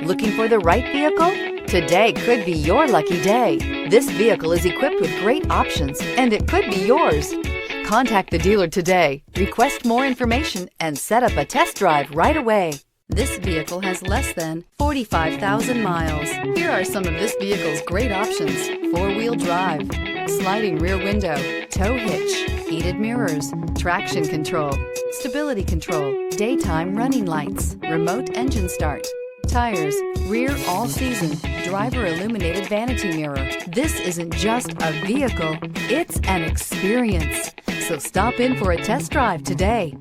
Looking for the right vehicle? Today could be your lucky day. This vehicle is equipped with great options and it could be yours. Contact the dealer today, request more information, and set up a test drive right away. This vehicle has less than 45,000 miles. Here are some of this vehicle's great options: four-wheel drive, sliding rear window, tow hitch, heated mirrors, traction control, stability control, daytime running lights, remote engine start, tires, rear all-season, driver illuminated vanity mirror. This isn't just a vehicle, it's an experience. So stop in for a test drive today.